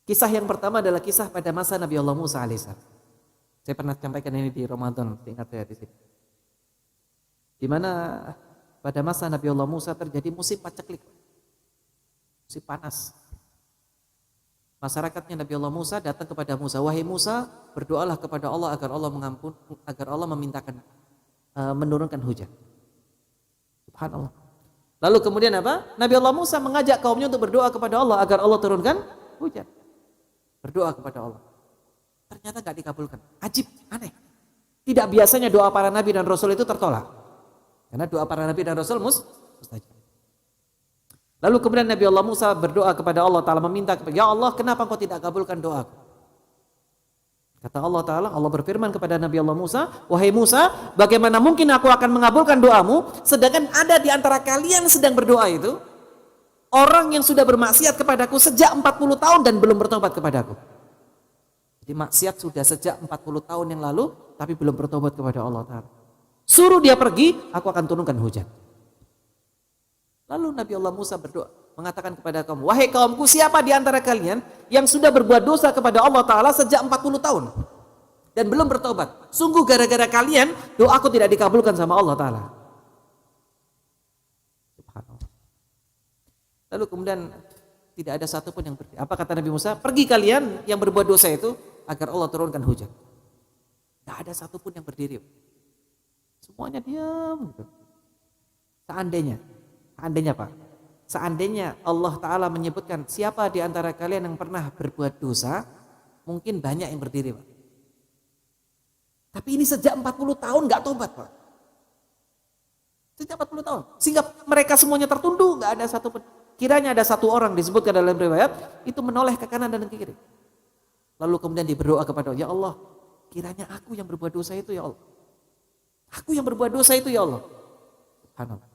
Kisah yang pertama adalah kisah pada masa Nabi Allah Musa alaihissalam. Saya pernah sampaikan ini di Ramadan, ingat saya di sini. Di mana pada masa Nabi Allah Musa terjadi musim paceklik, musim panas. Masyarakatnya Nabi Allah Musa datang kepada Musa, wahai Musa, berdoalah kepada Allah agar Allah mengampun, agar Allah menurunkan hujan. Subhanallah. Lalu kemudian apa? Nabi Allah Musa mengajak kaumnya untuk berdoa kepada Allah agar Allah turunkan hujan. Berdoa kepada Allah. Ternyata gak dikabulkan. Ajib, aneh. Tidak biasanya doa para nabi dan rasul itu tertolak. Karena doa para nabi dan rasul mustajab. Lalu kemudian Nabi Allah Musa berdoa kepada Allah Ta'ala, meminta kepada, ya Allah, kenapa kau tidak kabulkan doaku? Kata Allah Ta'ala, Allah berfirman kepada Nabi Allah Musa, wahai Musa, bagaimana mungkin aku akan mengabulkan doamu, sedangkan ada di antara kalian sedang berdoa itu, orang yang sudah bermaksiat kepadaku sejak 40 tahun dan belum bertobat kepadaku. Jadi maksiat sudah sejak 40 tahun yang lalu, tapi belum bertobat kepada Allah Ta'ala. Suruh dia pergi, aku akan turunkan hujan. Lalu Nabi Allah Musa berdoa, mengatakan kepada kaum, wahai kaumku, siapa di antara kalian yang sudah berbuat dosa kepada Allah Ta'ala sejak 40 tahun dan belum bertobat? Sungguh gara-gara kalian, doaku tidak dikabulkan sama Allah Ta'ala. Subhanallah. Lalu kemudian tidak ada satupun yang berdiri. Apa kata Nabi Musa? Pergi kalian yang berbuat dosa itu agar Allah turunkan hujan. Tidak ada satupun yang berdiri. Semuanya diam. Seandainya Pak, seandainya Allah Ta'ala menyebutkan siapa di antara kalian yang pernah berbuat dosa, mungkin banyak yang berdiri Pak. Tapi ini sejak 40 tahun gak tobat Pak. Sejak 40 tahun. Sehingga mereka semuanya tertunduk, gak ada satupun. Kiranya ada satu orang disebutkan dalam riwayat, itu menoleh ke kanan dan ke kiri. Lalu kemudian berdoa kepada Allah, ya Allah, kiranya aku yang berbuat dosa itu ya Allah. Aku yang berbuat dosa itu ya Allah. Subhanallah.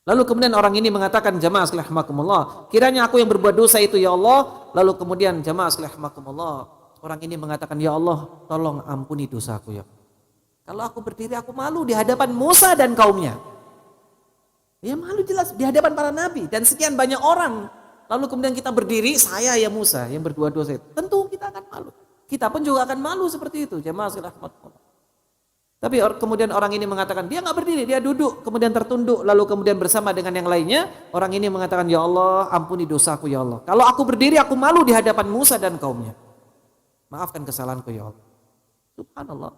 Lalu kemudian orang ini mengatakan, jamaah sekalian rahimakumullah, kiranya aku yang berbuat dosa itu ya Allah. Lalu kemudian jamaah sekalian rahimakumullah, orang ini mengatakan, ya Allah, tolong ampuni dosaku ya. Kalau aku berdiri aku malu di hadapan Musa dan kaumnya. Ya malu jelas di hadapan para nabi dan sekian banyak orang. Lalu kemudian kita berdiri, saya ya Musa yang berbuat dosa itu. Tentu kita akan malu. Kita pun juga akan malu seperti itu, jamaah sekalian rahimakumullah. Tapi kemudian orang ini mengatakan, dia nggak berdiri, dia duduk, kemudian tertunduk, lalu kemudian bersama dengan yang lainnya, orang ini mengatakan, ya Allah, ampuni dosaku ya Allah. Kalau aku berdiri, aku malu di hadapan Musa dan kaumnya. Maafkan kesalahanku ya Allah. Subhanallah.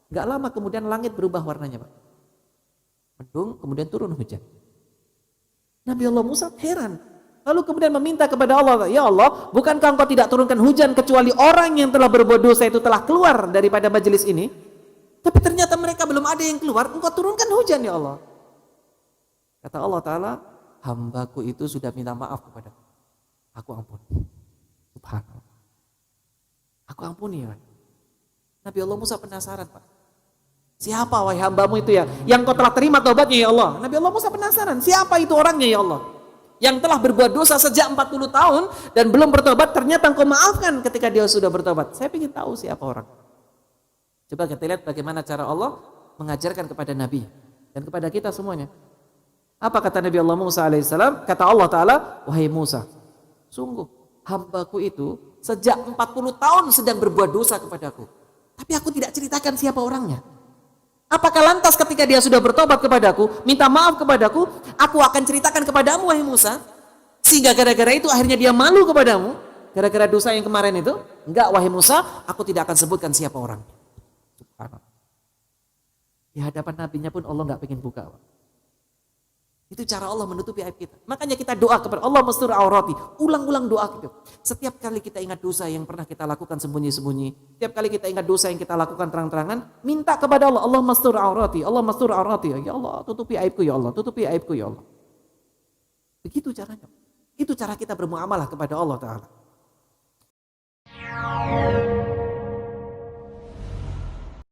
Nggak lama kemudian langit berubah warnanya Pak. Mendung, kemudian turun hujan. Nabi Allah Musa heran. Lalu kemudian meminta kepada Allah, ya Allah, bukankah engkau tidak turunkan hujan kecuali orang yang telah berbuat dosa itu telah keluar daripada majelis ini? Tapi ternyata mereka belum ada yang keluar, engkau turunkan hujan ya Allah. Kata Allah Ta'ala, hambaku itu sudah minta maaf kepada aku ampuni. Subhanallah. Aku ampuni ya. Nabi Allah Musa penasaran Pak. Siapa wahai hambamu itu ya, yang kau telah terima taubatnya ya Allah. Nabi Allah Musa penasaran, siapa itu orangnya ya Allah, yang telah berbuat dosa sejak 40 tahun dan belum bertobat, ternyata engkau maafkan ketika dia sudah bertobat. Saya ingin tahu siapa orang. Coba kita lihat bagaimana cara Allah mengajarkan kepada Nabi dan kepada kita semuanya. Apa kata Nabi Allah Musa alaihissalam? Kata Allah Ta'ala, wahai Musa, sungguh hambaku itu sejak 40 tahun sedang berbuat dosa kepadaku. Tapi aku tidak ceritakan siapa orangnya. Apakah lantas ketika dia sudah bertobat kepadaku, minta maaf kepadaku, aku akan ceritakan kepadamu wahai Musa? Sehingga gara-gara itu akhirnya dia malu kepadamu, gara-gara dosa yang kemarin itu? Enggak wahai Musa, aku tidak akan sebutkan siapa orangnya. Di hadapan nabinya pun Allah nggak pengen buka. Itu cara Allah menutupi aib kita. Makanya kita doa kepada Allah, mastur aurati. Ulang-ulang doa gitu. Setiap kali kita ingat dosa yang pernah kita lakukan sembunyi-sembunyi, setiap kali kita ingat dosa yang kita lakukan terang-terangan, minta kepada Allah, Allah mastur aurati, Allah mastur aurati. Ya Allah, tutupi aibku ya Allah, tutupi aibku ya Allah. Begitu caranya. Itu cara kita bermuamalah kepada Allah Ta'ala.